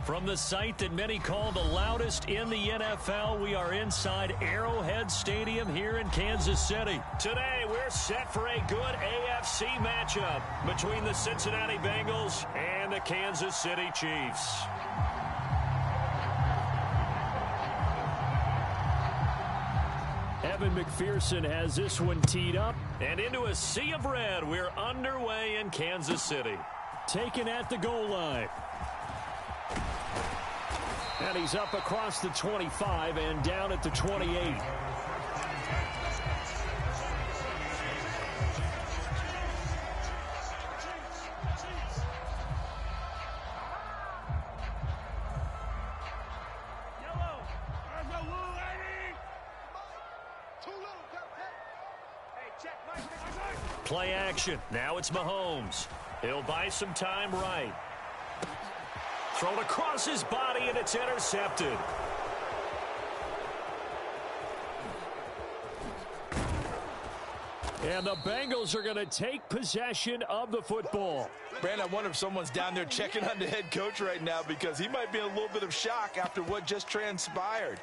From the site that many call the loudest in the NFL, we are inside Arrowhead Stadium here in Kansas City. Today, we're set for a good AFC matchup between the Cincinnati Bengals and the Kansas City Chiefs. Evan McPherson has this one teed up. And into a sea of red, we're underway in Kansas City. Taken at the goal line. And he's up across the 25 and down at the 28. Play action. Now it's Mahomes. He'll buy some time right. Thrown across his body, and it's intercepted. And the Bengals are going to take possession of the football. Brandon, I wonder if someone's down there checking on the head coach right now because he might be in a little bit of shock after what just transpired.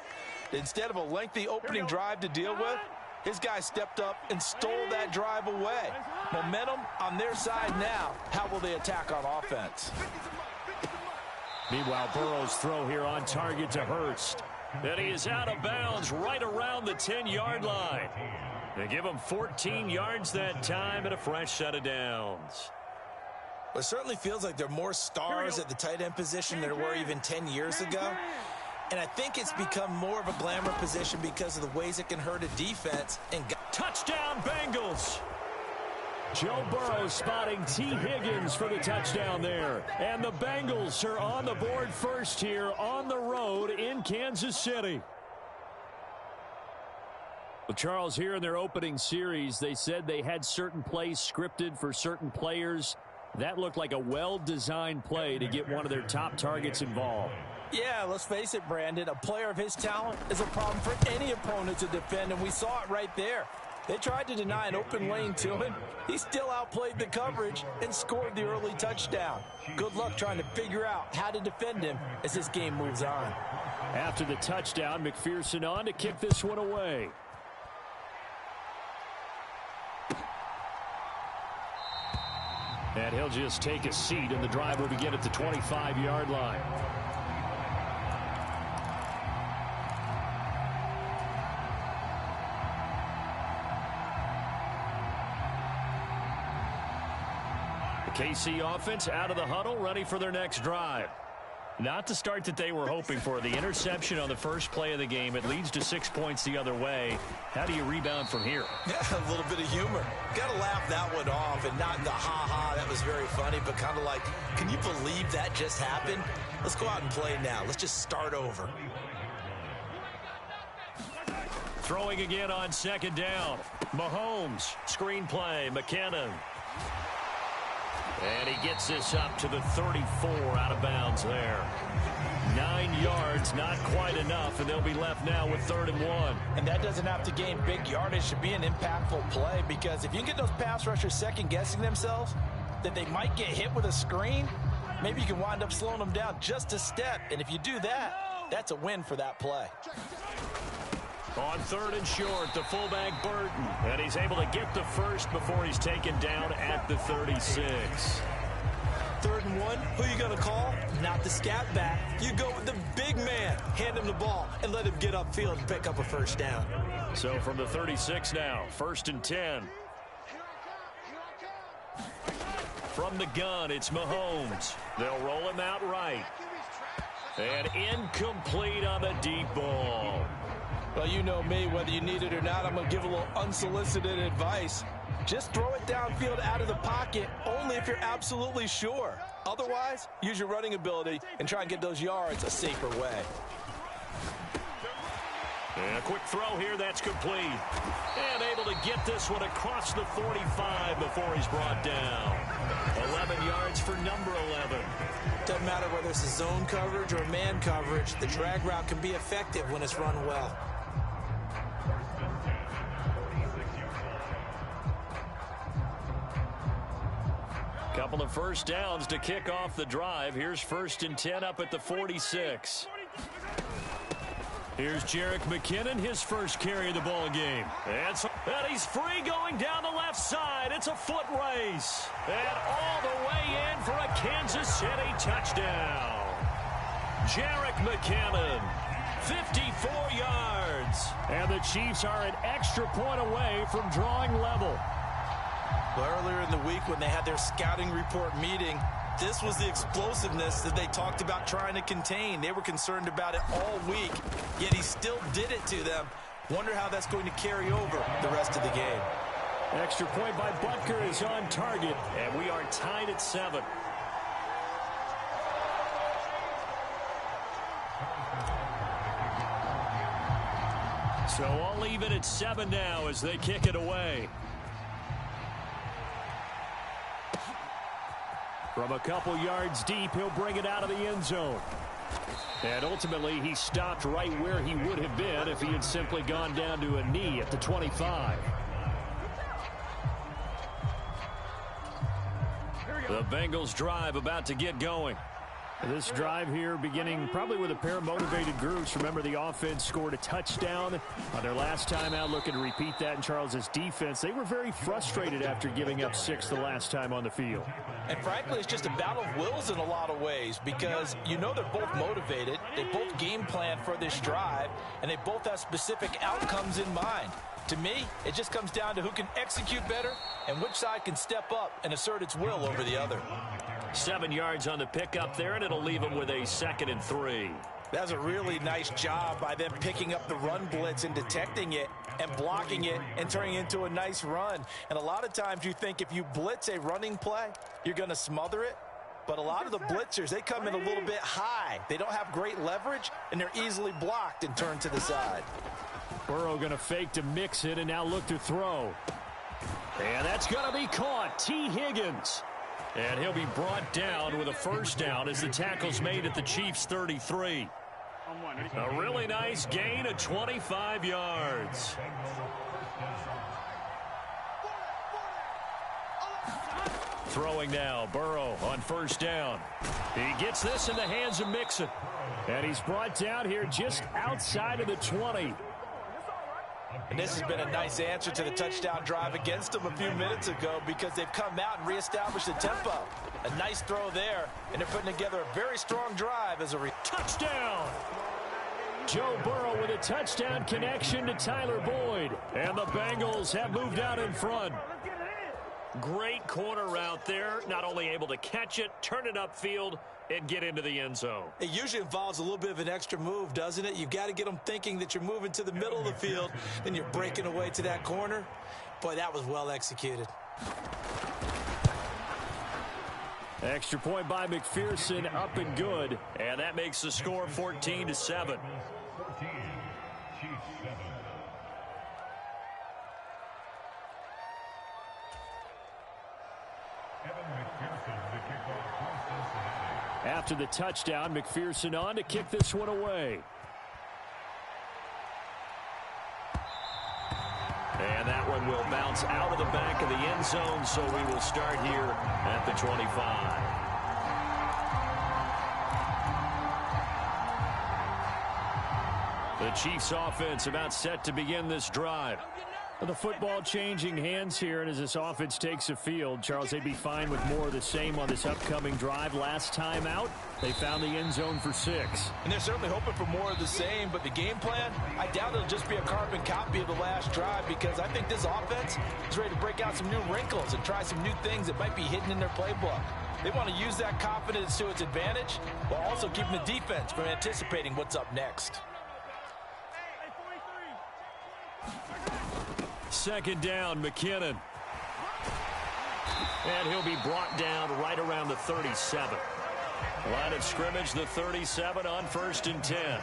Instead of a lengthy opening drive to deal with, his guy stepped up and stole that drive away. Momentum on their side now. How will they attack on offense? Meanwhile, Burrow's throw here on target to Hurst. And he is out of bounds right around the 10-yard line. They give him 14 yards that time and a fresh set of downs. Well, it certainly feels like there are more stars at the tight end position than there were even 10 years ago. And I think it's become more of a glamour position because of the ways it can hurt a defense. And touchdown, Bengals! Joe Burrow spotting T. Higgins for the touchdown there. And the Bengals are on the board first here on the road in Kansas City. Well, Charles, here in their opening series, they said they had certain plays scripted for certain players. That looked like a well-designed play to get one of their top targets involved. Yeah, let's face it, Brandon. A player of his talent is a problem for any opponent to defend, and we saw it right there. They tried to deny an open lane to him. He still outplayed the coverage and scored the early touchdown. Good luck trying to figure out how to defend him as this game moves on. After the touchdown, McPherson on to kick this one away. And he'll just take a seat, and the drive will begin at the 25-yard line. KC offense out of the huddle, ready for their next drive. Not the start that they were hoping for. The interception on the first play of the game. It leads to 6 points the other way. How do you rebound from here? Yeah, a little bit of humor. Got to laugh that one off and not the ha-ha, that was very funny, but kind of like, can you believe that just happened? Let's go out and play now. Let's just start over. Throwing again on second down. Mahomes, screenplay, McKinnon. And he gets this up to the 34 out of bounds there. 9 yards, not quite enough, and they'll be left now with 3rd and 1. And that doesn't have to gain big yardage to be an impactful play, because if you can get those pass rushers second-guessing themselves, that they might get hit with a screen, maybe you can wind up slowing them down just a step. And if you do that, that's a win for that play. On 3rd and short, the fullback Burton. And he's able to get the first before he's taken down at the 36. 3rd and 1, who you going to call? Not the scat back. You go with the big man. Hand him the ball and let him get upfield and pick up a first down. So from the 36 now, 1st and 10. From the gun, it's Mahomes. They'll roll him out right. And incomplete on the deep ball. Well, you know me, whether you need it or not, I'm going to give a little unsolicited advice. Just throw it downfield out of the pocket, only if you're absolutely sure. Otherwise, use your running ability and try and get those yards a safer way. And a quick throw here, that's complete. And able to get this one across the 45 before he's brought down. 11 yards for number 11. Doesn't matter whether it's a zone coverage or man coverage, the drag route can be effective when it's run well. Couple of first downs to kick off the drive. Here's 1st and 10 up at the 46. Here's Jerick McKinnon, his first carry of the ball game. And he's free going down the left side. It's a foot race. And all the way in for a Kansas City touchdown. Jerick McKinnon, 54 yards. And the Chiefs are an extra point away from drawing level. Well, earlier in the week when they had their scouting report meeting, this was the explosiveness that they talked about trying to contain. They were concerned about it all week, yet he still did it to them. Wonder how that's going to carry over the rest of the game. Extra point by Butker is on target, and we are tied at 7. So I'll leave it at 7 now as they kick it away. From a couple yards deep, he'll bring it out of the end zone. And ultimately, he stopped right where he would have been if he had simply gone down to a knee at the 25. The Bengals drive about to get going. This drive here beginning probably with a pair of motivated groups. Remember, the offense scored a touchdown on their last time out, looking to repeat that in Charles's defense. They were very frustrated after giving up 6 the last time on the field. And frankly, it's just a battle of wills in a lot of ways because you know they're both motivated. They both game plan for this drive, and they both have specific outcomes in mind. To me, it just comes down to who can execute better and which side can step up and assert its will over the other. 7 yards on the pickup there, and it'll leave them with a 2nd and 3. That's a really nice job by them picking up the run blitz and detecting it and blocking it and turning it into a nice run. And a lot of times you think if you blitz a running play, you're going to smother it. But a lot of the blitzers, they come in a little bit high. They don't have great leverage, and they're easily blocked and turned to the side. Burrow going to fake to mix it and now look to throw. And that's going to be caught. T. Higgins. And he'll be brought down with a first down as the tackle's made at the Chiefs' 33. A really nice gain of 25 yards. Throwing now, Burrow on first down. He gets this in the hands of Mixon. And he's brought down here just outside of the 20. And this has been a nice answer to the touchdown drive against them a few minutes ago because they've come out and reestablished the tempo. A nice throw there, and they're putting together a very strong drive as a touchdown. Joe Burrow with a touchdown connection to Tyler Boyd. And the Bengals have moved out in front. Great corner route there. Not only able to catch it, turn it upfield, and get into the end zone. It usually involves a little bit of an extra move, doesn't it? You've got to get them thinking that you're moving to the middle of the field, then you're breaking away to that corner. Boy, that was well executed. Extra point by McPherson, up and good. And that makes the score 14-7. After the touchdown, McPherson on to kick this one away. And that one will bounce out of the back of the end zone, so we will start here at the 25. The Chiefs offense about set to begin this drive. The football changing hands here, and as this offense takes the field, Charles, they'd be fine with more of the same on this upcoming drive. Last time out, they found the end zone for 6. And they're certainly hoping for more of the same, but the game plan, I doubt it'll just be a carbon copy of the last drive because I think this offense is ready to break out some new wrinkles and try some new things that might be hidden in their playbook. They want to use that confidence to its advantage while also keeping the defense from anticipating what's up next. 2nd down, McKinnon. And he'll be brought down right around the 37. Line of scrimmage, the 37 on 1st and 10.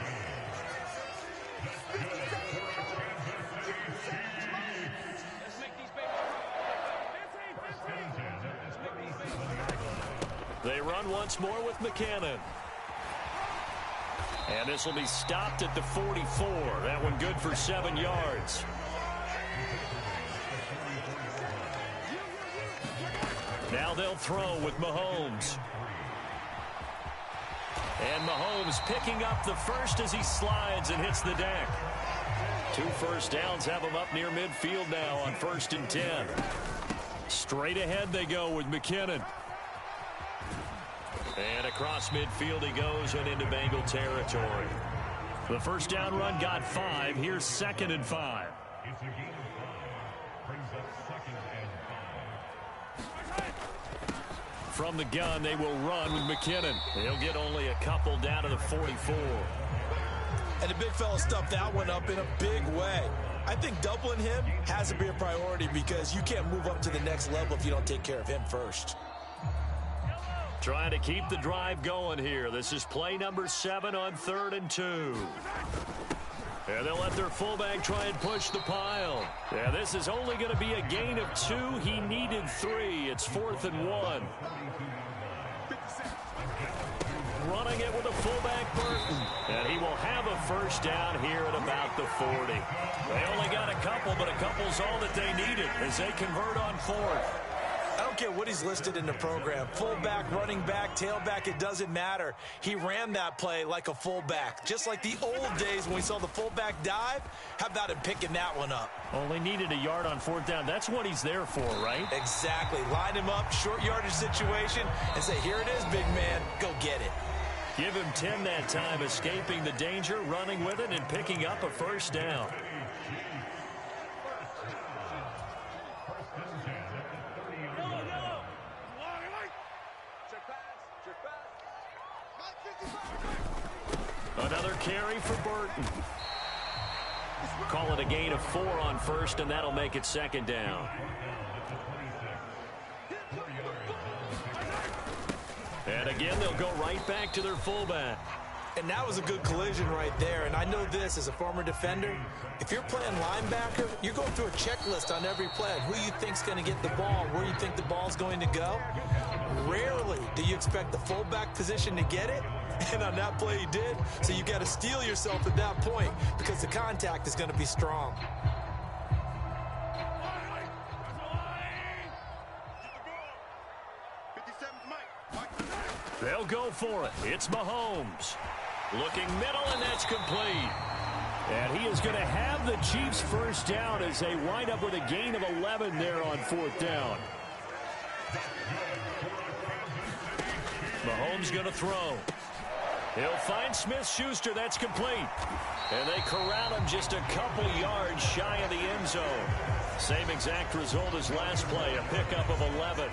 They run once more with McKinnon. And this will be stopped at the 44. That one good for 7 yards. Now they'll throw with Mahomes. And Mahomes picking up the first as he slides and hits the deck. 2 first downs have him up near midfield now on 1st and 10. Straight ahead they go with McKinnon. And across midfield he goes and into Bengal territory. The first down run got 5. Here's 2nd and 5. From the gun, they will run with McKinnon. He'll get only a couple down to the 44. And the big fella stuffed that one up in a big way. I think doubling him has to be a priority because you can't move up to the next level if you don't take care of him first. Trying to keep the drive going here. This is play number 7 on 3rd and 2. And they'll let their fullback try and push the pile. Yeah, this is only going to be a gain of 2. He needed 3. It's 4th and 1. Running it with a fullback, Burton. And he will have a first down here at about the 40. They only got a couple, but a couple's all that they needed as they convert on 4th. I don't care what he's listed in the program. Fullback, running back, tailback, it doesn't matter. He ran that play like a fullback. Just like the old days when we saw the fullback dive. How about him picking that one up? Only needed a yard on 4th down. That's what he's there for, right? Exactly. Line him up, short yardage situation, and say, here it is, big man. Go get it. Give him 10 that time, escaping the danger, running with it, and picking up a first down. Another carry for Burton. Call it a gain of 4 on 1st, and that'll make it 2nd down. And again, they'll go right back to their fullback. And that was a good collision right there. And I know this as a former defender. If you're playing linebacker, you're going through a checklist on every play. Who you think's going to get the ball, where you think the ball's going to go. Rarely do you expect the fullback position to get it. And on that play he did. So you got to steel yourself at that point because the contact is going to be strong. They'll go for it. It's Mahomes. Looking middle, and that's complete. And he is going to have the Chiefs first down as they wind up with a gain of 11 there on 4th down. Mahomes going to throw. He'll find Smith-Schuster. That's complete. And they corral him just a couple yards shy of the end zone. Same exact result as last play, a pickup of 11.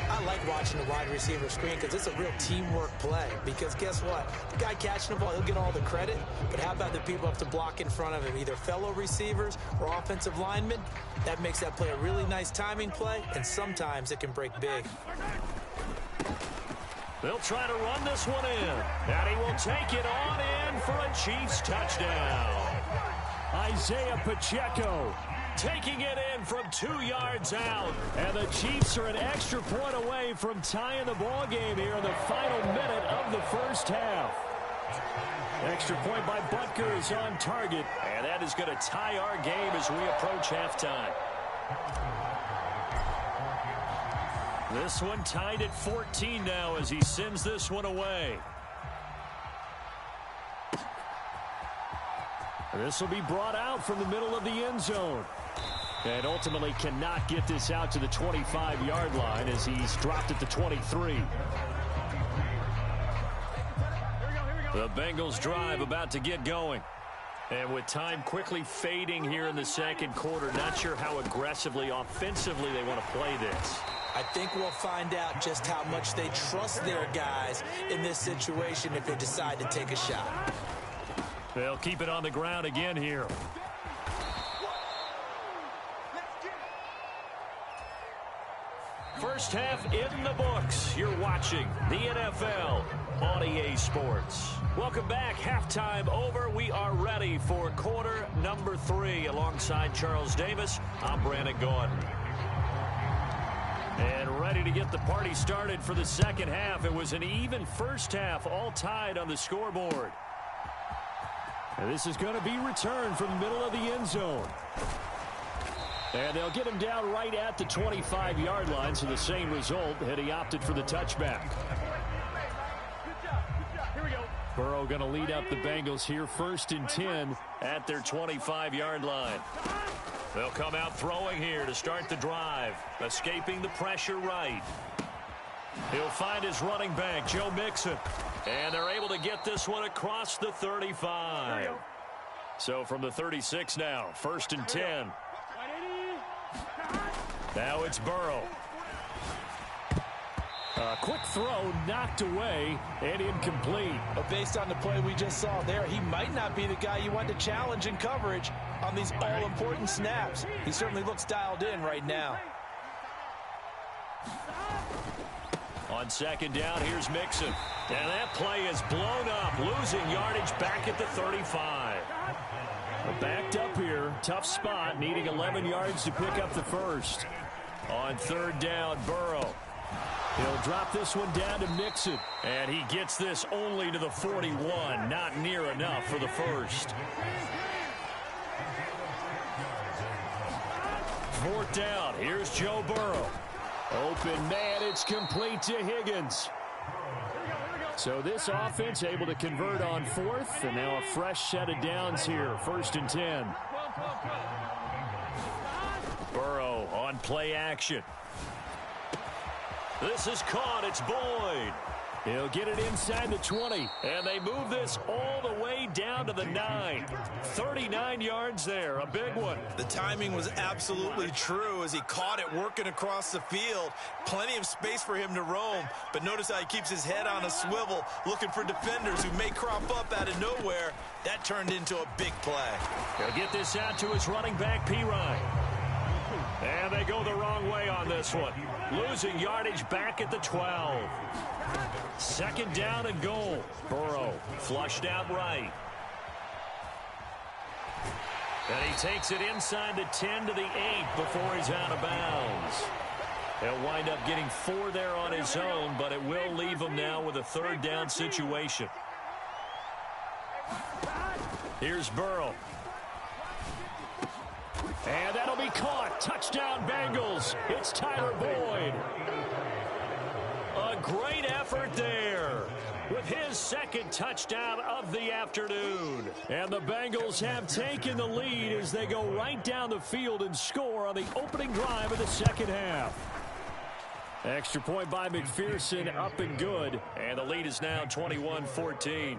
I like watching the wide receiver screen because it's a real teamwork play. Because guess what? The guy catching the ball, he'll get all the credit. But how about the people have to block in front of him, either fellow receivers or offensive linemen? That makes that play a really nice timing play, and sometimes it can break big. They'll try to run this one in. And he will take it on in for a Chiefs touchdown. Isaiah Pacheco taking it in from 2 yards out. And the Chiefs are an extra point away from tying the ball game here in the final minute of the first half. Extra point by Butker is on target. And that is going to tie our game as we approach halftime. This one tied at 14 now as he sends this one away. This will be brought out from the middle of the end zone. And ultimately cannot get this out to the 25-yard line as he's dropped at the 23. The Bengals drive about to get going. And with time quickly fading here in the second quarter, not sure how aggressively, offensively they want to play this. I think we'll find out just how much they trust their guys in this situation if they decide to take a shot. They'll keep it on the ground again here. First half in the books. You're watching the NFL on EA Sports. Welcome back. Halftime over. We are ready for quarter number 3. Alongside Charles Davis, I'm BrianAkaDaddyB. And ready to get the party started for the second half. It was an even first half, all tied on the scoreboard. And this is going to be returned from the middle of the end zone. And they'll get him down right at the 25-yard line, so the same result had he opted for the touchback. Burrow going to lead up the Bengals here, 1st and 10 at their 25-yard line. They'll come out throwing here to start the drive, escaping the pressure right. He'll find his running back, Joe Mixon. And they're able to get this one across the 35. So from the 36 now, 1st and 10. Now it's Burrow. A quick throw knocked away and incomplete. But based on the play we just saw there, he might not be the guy you want to challenge in coverage on these all-important snaps. He certainly looks dialed in right now. On 2nd down, here's Mixon. And that play is blown up, losing yardage back at the 35. Well, backed up here, tough spot, needing 11 yards to pick up the first. On 3rd down, Burrow. He'll drop this one down to Mixon. And he gets this only to the 41, not near enough for the first. 4th down, here's Joe Burrow. Open man, it's complete to Higgins. So this offense able to convert on 4th, and now a fresh set of downs here, 1st and 10. Burrow on play action. This is caught, it's Boyd. He'll get it inside the 20, and they move this all the way down to the 9. 39 yards there, a big one. The timing was absolutely true as he caught it working across the field. Plenty of space for him to roam, but notice how he keeps his head on a swivel, looking for defenders who may crop up out of nowhere. That turned into a big play. He'll get this out to his running back, Pirine. And they go the wrong way on this one. Losing yardage back at the 12. 2nd down and goal. Burrow flushed out right. And he takes it inside the 10 to the 8 before he's out of bounds. He'll wind up getting 4 there on his own, but it will leave him now with a 3rd down situation. Here's Burrow. And that'll be caught. Touchdown, Bengals. It's Tyler Boyd. A great effort there with his 2nd touchdown of the afternoon. And the Bengals have taken the lead as they go right down the field and score on the opening drive of the 2nd half. Extra point by McPherson, up and good. And the lead is now 21-14.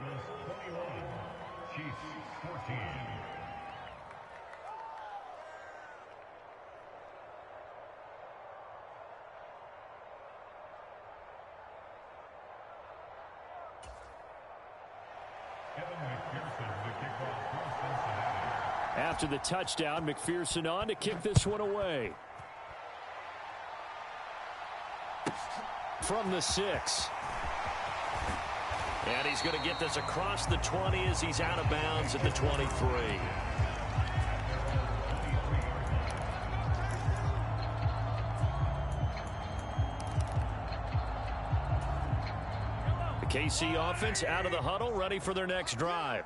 After the touchdown, McPherson on to kick this one away. From the 6. And he's going to get this across the 20 as he's out of bounds at the 23. The KC offense out of the huddle, ready for their next drive.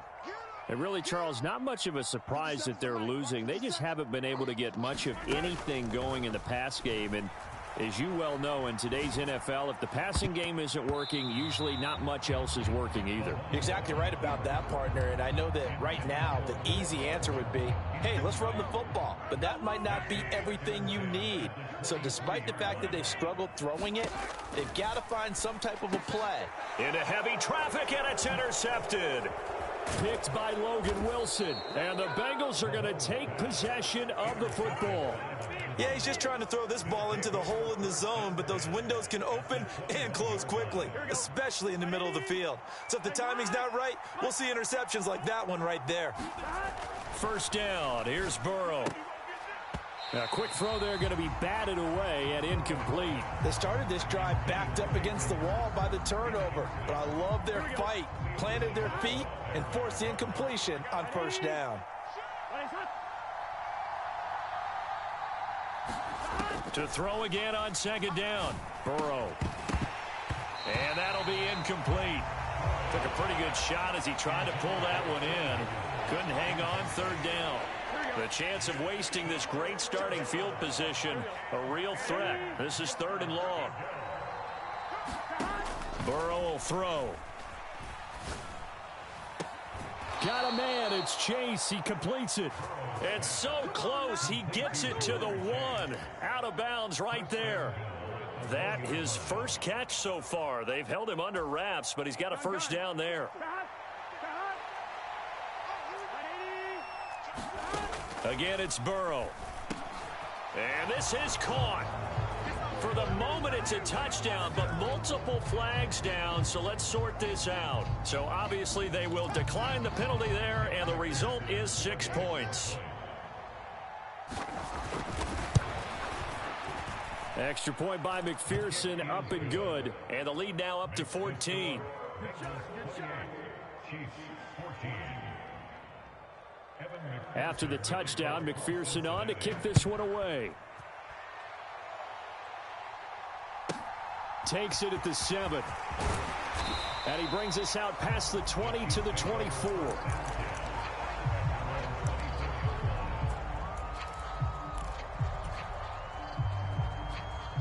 And really, Charles, not much of a surprise that they're losing. They just haven't been able to get much of anything going in the pass game. And as you well know, in today's NFL, if the passing game isn't working, usually not much else is working either. You're exactly right about that, partner. And I know that right now the easy answer would be, hey, let's run the football. But that might not be everything you need. So despite the fact that they've struggled throwing it, they've got to find some type of a play. Into heavy traffic, and it's intercepted. Picked by Logan Wilson, and the Bengals are going to take possession of the football. Yeah, he's just trying to throw this ball into the hole in the zone, but those windows can open and close quickly, especially in the middle of the field. So if the timing's not right, we'll see interceptions like that one right there. 1st down, here's Burrow. A quick throw there, going to be batted away and incomplete. They started this drive backed up against the wall by the turnover, but I love their fight. Planted their feet and forced the incompletion on 1st down. To throw again on 2nd down. Burrow. And that'll be incomplete. Took a pretty good shot as he tried to pull that one in. Couldn't hang on 3rd down. The chance of wasting this great starting field position, a real threat. This is 3rd and long. Burrow will throw. Got a man. It's Chase. He completes it. It's so close. He gets it to the 1. Out of bounds right there. That his first catch so far. They've held him under wraps, but he's got a first down there. Again, it's Burrow. And this is caught. For the moment, it's a touchdown, but multiple flags down, so let's sort this out. So obviously they will decline the penalty there, and the result is 6 points. Extra point by McPherson, up and good, and the lead now up to 14. After the touchdown, McPherson on to kick this one away. Takes it at the 7. And he brings us out past the 20 to the 24.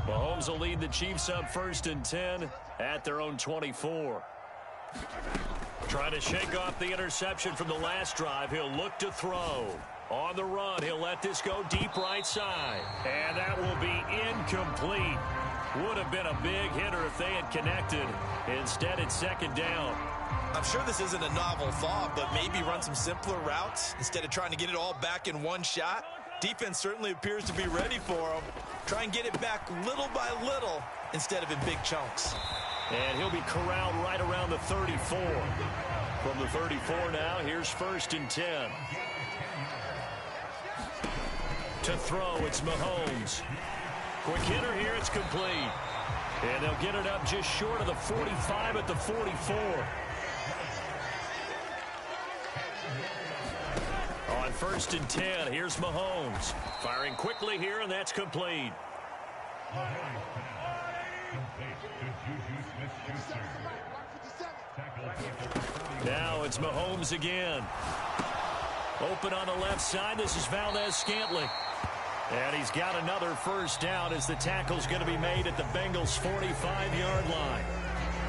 Mahomes will lead the Chiefs up 1st and 10 at their own 24. Trying to shake off the interception from the last drive. He'll look to throw. On the run, he'll let this go deep right side. And that will be incomplete. Would have been a big hitter if they had connected. Instead, it's 2nd down. I'm sure this isn't a novel thought, but maybe run some simpler routes instead of trying to get it all back in one shot. Defense certainly appears to be ready for him. Try and get it back little by little instead of in big chunks. And he'll be corralled right around the 34. From the 34 now, here's 1st and 10. To throw, it's Mahomes. Quick hitter here, it's complete. And they'll get it up just short of the 45 at the 44. On 1st and 10, here's Mahomes. Firing quickly here, and that's complete. Now it's Mahomes again. Open on the left side. This is Valdez-Scantling. And he's got another first down as the tackle's going to be made at the Bengals' 45-yard line.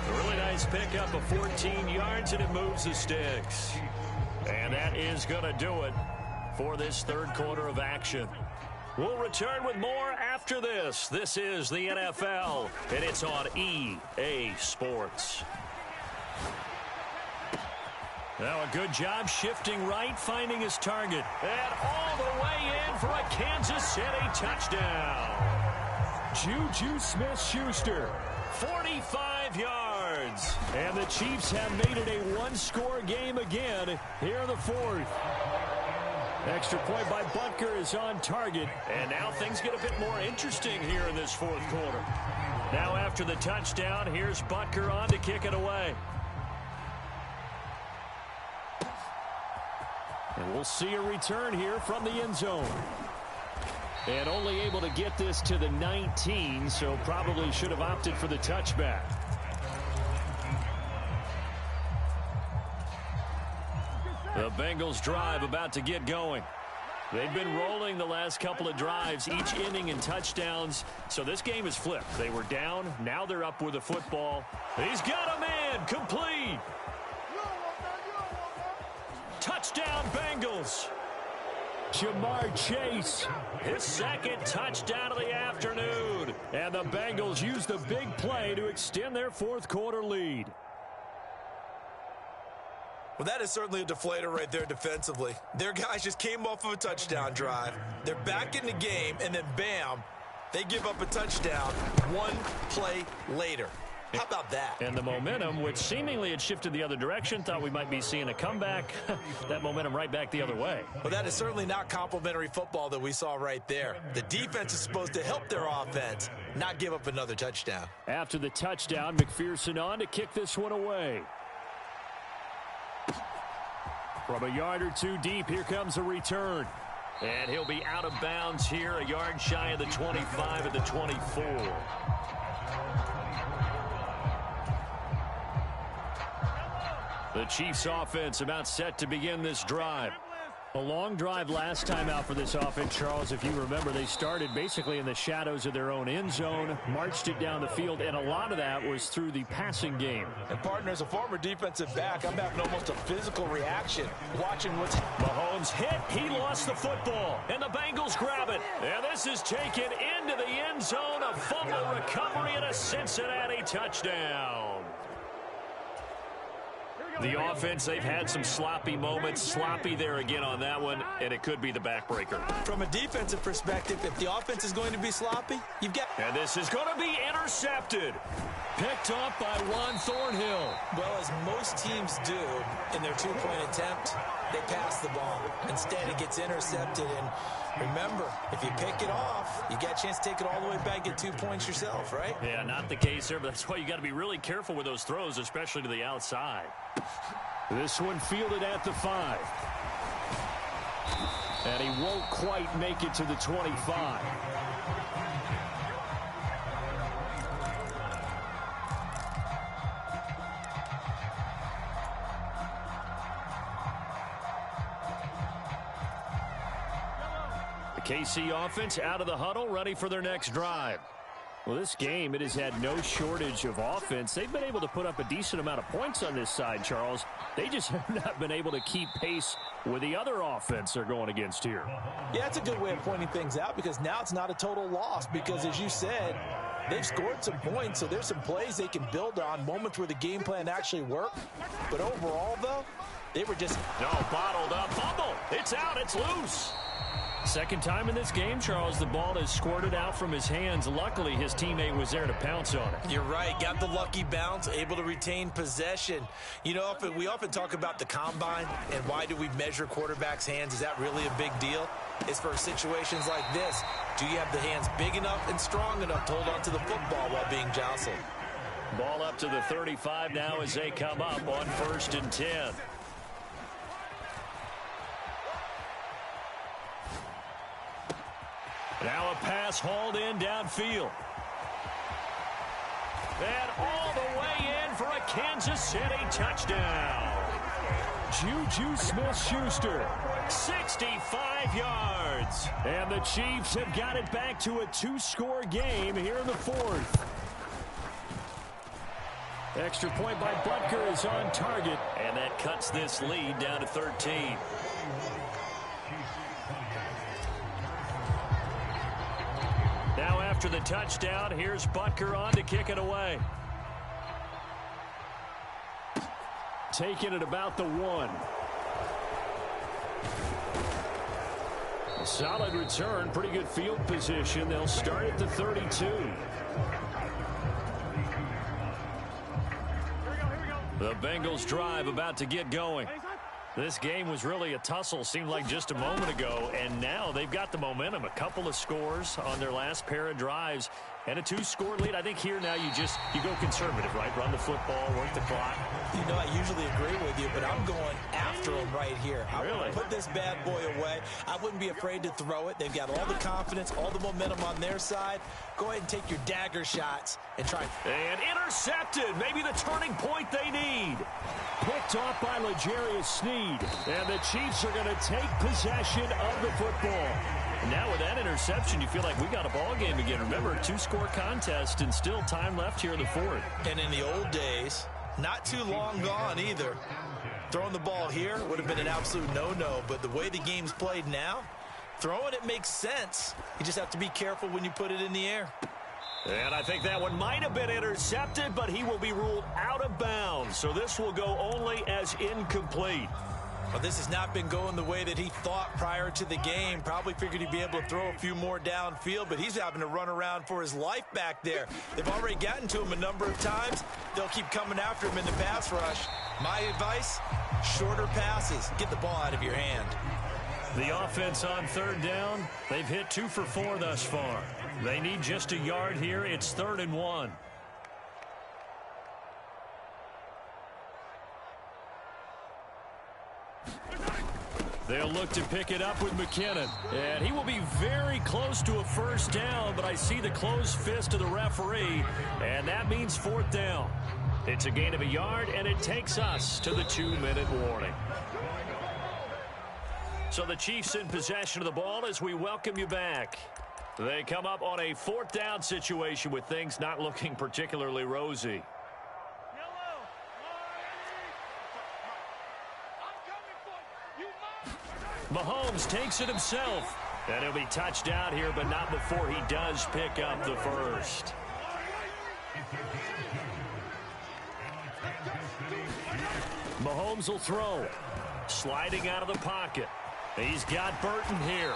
A really nice pickup of 14 yards, and it moves the sticks. And that is going to do it for this 3rd quarter of action. We'll return with more after this. This is the NFL, and it's on EA Sports. Now a good job shifting right, finding his target. And all the way in for a Kansas City touchdown. Juju Smith-Schuster, 45 yards. And the Chiefs have made it a one-score game again here in the 4th. Extra point by Butker is on target. And now things get a bit more interesting here in this 4th quarter. Now after the touchdown, here's Butker on to kick it away. And we'll see a return here from the end zone. And only able to get this to the 19, so probably should have opted for the touchback. The Bengals drive about to get going. They've been rolling the last couple of drives, each inning in touchdowns. So this game is flipped. They were down. Now they're up with the football. He's got a man. Complete. Touchdown, Bengals. Jamar Chase, his 2nd touchdown of the afternoon. And the Bengals use the big play to extend their 4th quarter lead. Well, that is certainly a deflator right there defensively. Their guys just came off of a touchdown drive. They're back in the game, and then bam, they give up a touchdown one play later. How about that? And the momentum, which seemingly had shifted the other direction, thought we might be seeing a comeback. That momentum right back the other way. Well, that is certainly not complimentary football that we saw right there. The defense is supposed to help their offense, not give up another touchdown. After the touchdown, McPherson on to kick this one away. From a yard or two deep, here comes a return. And he'll be out of bounds here, a yard shy of the 25 at the 24. The Chiefs offense about set to begin this drive. A long drive last time out for this offense, Charles. If you remember, they started basically in the shadows of their own end zone, marched it down the field, and a lot of that was through the passing game. And, partner, as a former defensive back, I'm having almost a physical reaction watching what's... Mahomes hit. He lost the football, and the Bengals grab it. And this is taken into the end zone. A fumble recovery and a Cincinnati touchdown. The offense, they've had some sloppy moments. Sloppy there again on that one, and it could be the backbreaker. From a defensive perspective, if the offense is going to be sloppy, you've got... And this is going to be intercepted. Picked off by Juan Thornhill. Well, as most teams do in their two-point attempt, they pass the ball. Instead, it gets intercepted. And remember, if you pick it off, you got a chance to take it all the way back, get 2 points yourself, right? Yeah, not the case there, but that's why you got to be really careful with those throws, especially to the outside. This one fielded at the 5. And he won't quite make it to the 25. KC offense out of the huddle, ready for their next drive. Well, this game, it has had no shortage of offense. They've been able to put up a decent amount of points on this side, Charles. They just have not been able to keep pace with the other offense they're going against here. Yeah, that's a good way of pointing things out, because now it's not a total loss, because as you said, they've scored some points, so there's some plays they can build on, moments where the game plan actually worked. But overall, though, they were just... No, bottled up. Fumble. It's out. It's loose. Second time in this game, Charles, the ball has squirted out from his hands. Luckily, his teammate was there to pounce on it. You're right. Got the lucky bounce, able to retain possession. You know, we often talk about the combine and why do we measure quarterbacks' hands. Is that really a big deal? It's for situations like this. Do you have the hands big enough and strong enough to hold on to the football while being jostled? Ball up to the 35 now as they come up on 1st and 10. Now a pass hauled in downfield. And all the way in for a Kansas City touchdown. Juju Smith-Schuster, 65 yards. And the Chiefs have got it back to a 2-score game here in the 4th. Extra point by Butker is on target. And that cuts this lead down to 13. Now after the touchdown, here's Butker on to kick it away. Taking it about the 1. A solid return, pretty good field position. They'll start at the 32. The Bengals drive about to get going. This game was really a tussle, seemed like just a moment ago, and now they've got the momentum. A couple of scores on their last pair of drives and a 2-score lead. I think here now you go conservative, right? Run the football, work the clock. You know, I usually agree with you, but I'm going after them right here. I want to put this bad boy away. I wouldn't be afraid to throw it. They've got all the confidence, all the momentum on their side. Go ahead and take your dagger shots and try. And intercepted. Maybe the turning point they need. Picked off by L'Jarius Sneed. And the Chiefs are going to take possession of the football. And now with that interception, you feel like we got a ball game again. Remember, a 2-score contest and still time left here in the 4th. And in the old days, not too long gone either, throwing the ball here would have been an absolute no-no. But the way the game's played now, throwing it makes sense. You just have to be careful when you put it in the air. And I think that one might have been intercepted, but he will be ruled out of bounds. So this will go only as incomplete. Well, this has not been going the way that he thought prior to the game. Probably figured he'd be able to throw a few more downfield, but he's having to run around for his life back there. They've already gotten to him a number of times. They'll keep coming after him in the pass rush. My advice, shorter passes. Get the ball out of your hand. The offense on 3rd down, they've hit 2 for 4 thus far. They need just a yard here. It's 3rd and 1. They'll look to pick it up with McKinnon. And he will be very close to a 1st down, but I see the closed fist of the referee, and that means 4th down. It's a gain of a yard, and it takes us to the 2-minute warning. So the Chiefs in possession of the ball as we welcome you back. They come up on a 4th down situation with things not looking particularly rosy. Mahomes takes it himself. And he'll be touched out here, but not before he does pick up the first. Mahomes will throw. Sliding out of the pocket. He's got Burton here.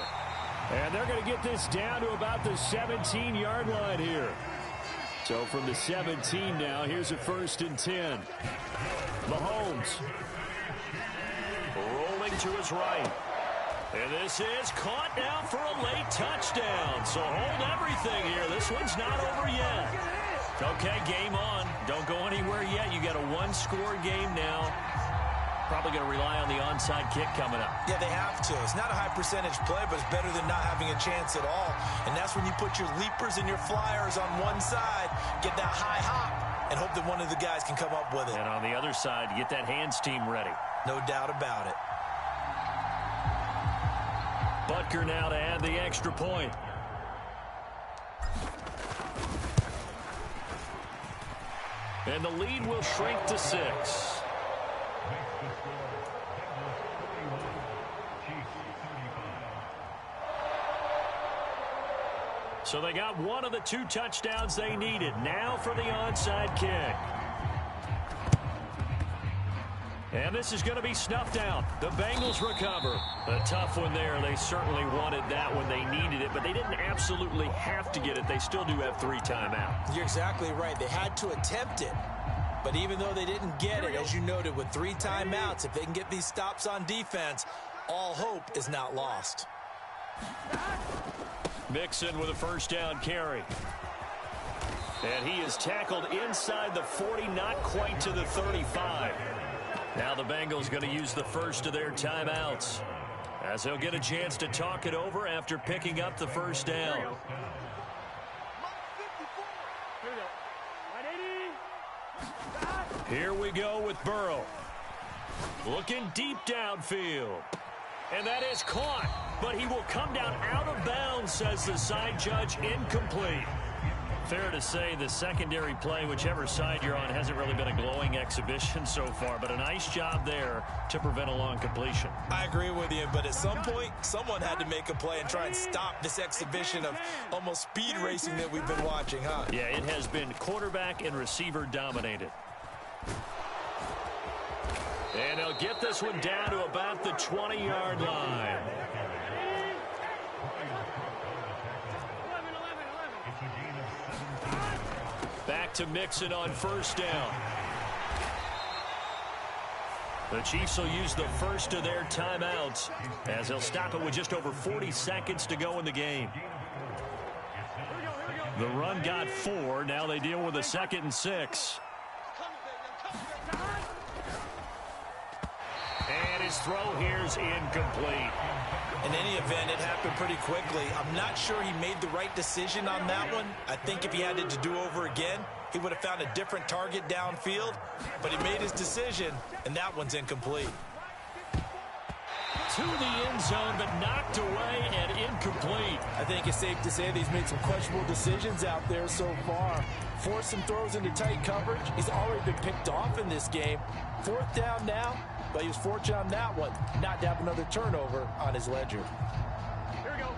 And they're going to get this down to about the 17-yard line here. So from the 17 now, here's a 1st and 10. Mahomes. Rolling to his right. And this is caught now for a late touchdown. So hold everything here. This one's not over yet. Okay, game on. Don't go anywhere yet. You got a 1-score game now. Probably going to rely on the onside kick coming up. Yeah, they have to. It's not a high percentage play, but it's better than not having a chance at all. And that's when you put your leapers and your flyers on one side, get that high hop, and hope that one of the guys can come up with it. And on the other side, get that hands team ready. No doubt about it. Butker now to add the extra point. And the lead will shrink to 6. So they got one of the 2 touchdowns they needed. Now for the onside kick. And this is going to be snuffed out. The Bengals recover. A tough one there. They certainly wanted that when they needed it, but they didn't absolutely have to get it. They still do have 3 timeouts. You're exactly right. They had to attempt it. But even though they didn't get it, as you noted, with 3 timeouts, if they can get these stops on defense, all hope is not lost. Mixon with a 1st down carry. And he is tackled inside the 40, not quite to the 35. Now the Bengals going to use the first of their timeouts, as they'll get a chance to talk it over after picking up the 1st down. Here we go with Burrow. Looking deep downfield. And that is caught, but he will come down out of bounds, says the side judge. Incomplete. Fair to say the secondary play, whichever side you're on, hasn't really been a glowing exhibition so far, but a nice job there to prevent a long completion. I agree with you, but at some point, someone had to make a play and try and stop this exhibition of almost speed racing that we've been watching, huh? Yeah, it has been quarterback and receiver dominated. And they'll get this one down to about the 20-yard line. Back to Mixon on 1st down. The Chiefs will use the first of their timeouts, as they'll stop it with just over 40 seconds to go in the game. The run got 4. Now they deal with a 2nd and 6. And his throw here's incomplete. In any event, it happened pretty quickly. I'm not sure he made the right decision on that one. I think if he had it to do over again, he would have found a different target downfield. But he made his decision, and that one's incomplete. To the end zone, but knocked away and incomplete. I think it's safe to say that he's made some questionable decisions out there so far. Forced some throws into tight coverage. He's already been picked off in this game. 4th down now. But he was fortunate on that one, not to have another turnover on his ledger. Here we go.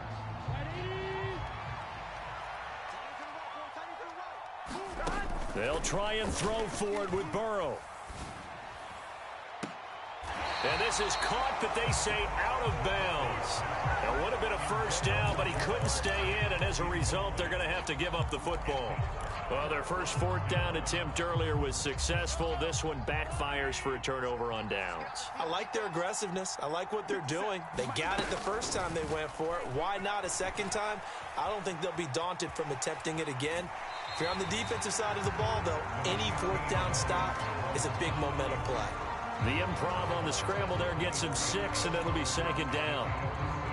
They'll try and throw forward with Burrow. And this is caught, but they say out of bounds. It would have been a 1st down, but he couldn't stay in, and as a result, they're going to have to give up the football. Well, their first 4th down attempt earlier was successful. This one backfires for a turnover on downs. I like their aggressiveness. I like what they're doing. They got it the first time they went for it. Why not a second time? I don't think they'll be daunted from attempting it again. If you're on the defensive side of the ball, though, any 4th down stop is a big momentum play. The improv on the scramble there gets him 6, and it'll be 2nd down.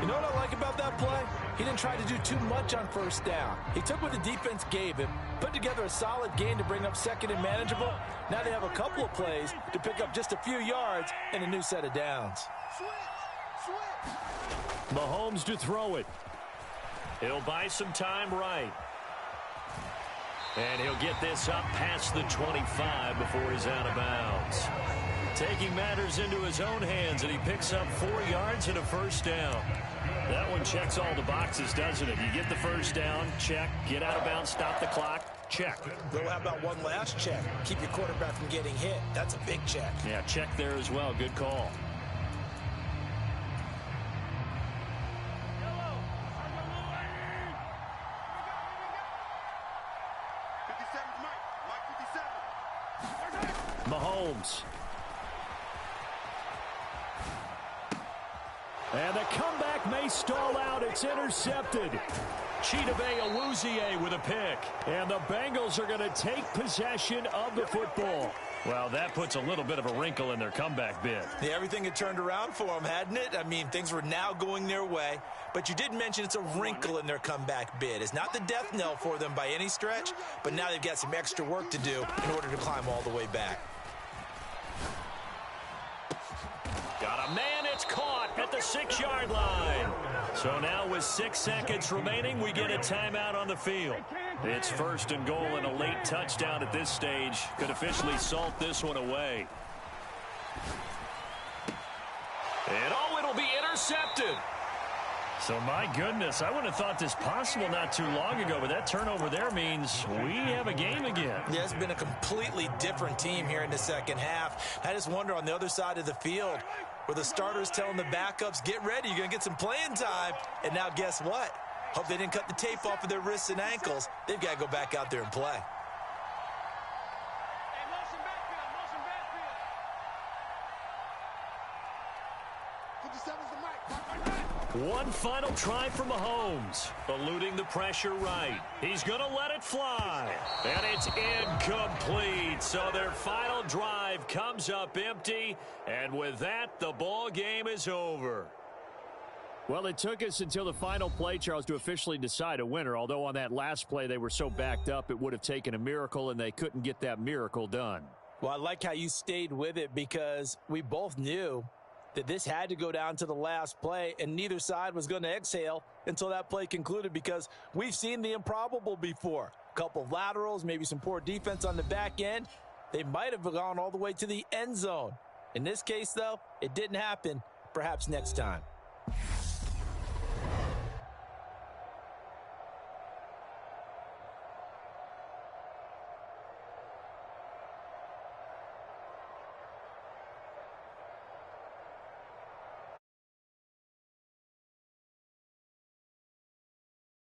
You know what I like about that play? He didn't try to do too much on 1st down. He took what the defense gave him, put together a solid gain to bring up 2nd and manageable. Now they have a couple of plays to pick up just a few yards and a new set of downs. Mahomes to throw it. He'll buy some time right. And he'll get this up past the 25 before he's out of bounds. Taking matters into his own hands, and he picks up 4 yards and a first down. That one checks all the boxes, doesn't it? You get the first down, check. Get out of bounds, stop the clock, check. Well, how about one last check? Keep your quarterback from getting hit. That's a big check. Yeah, check there as well. Good call. Mahomes. And the comeback may stall out. It's intercepted. Chidobe Awuzie with a pick. And the Bengals are going to take possession of the football. Well, that puts a little bit of a wrinkle in their comeback bid. Yeah, everything had turned around for them, hadn't it? I mean, things were now going their way. But you did mention it's a wrinkle in their comeback bid. It's not the death knell for them by any stretch, but now they've got some extra work to do in order to climb all the way back. Got a man, it's caught at the 6-yard line. So now with 6 seconds remaining, we get a timeout on the field. It's first and goal, and a late touchdown at this stage could officially salt this one away. And it'll be intercepted. So my goodness, I wouldn't have thought this possible not too long ago, but that turnover there means we have a game again. Yeah, it's been a completely different team here in the second half. I just wonder on the other side of the field, where the starters telling the backups, get ready, you're going to get some playing time. And now guess what? Hope they didn't cut the tape off of their wrists and ankles. They've got to go back out there and play. One final try for Mahomes, eluding the pressure right. He's going to let it fly, and it's incomplete. So their final drive comes up empty, and with that, the ball game is over. Well, it took us until the final play, Charles, to officially decide a winner, although on that last play they were so backed up it would have taken a miracle, and they couldn't get that miracle done. Well, I like how you stayed with it because we both knew that this had to go down to the last play, and neither side was going to exhale until that play concluded because we've seen the improbable before. A couple of laterals, maybe some poor defense on the back end. They might have gone all the way to the end zone. In this case, though, it didn't happen. Perhaps next time.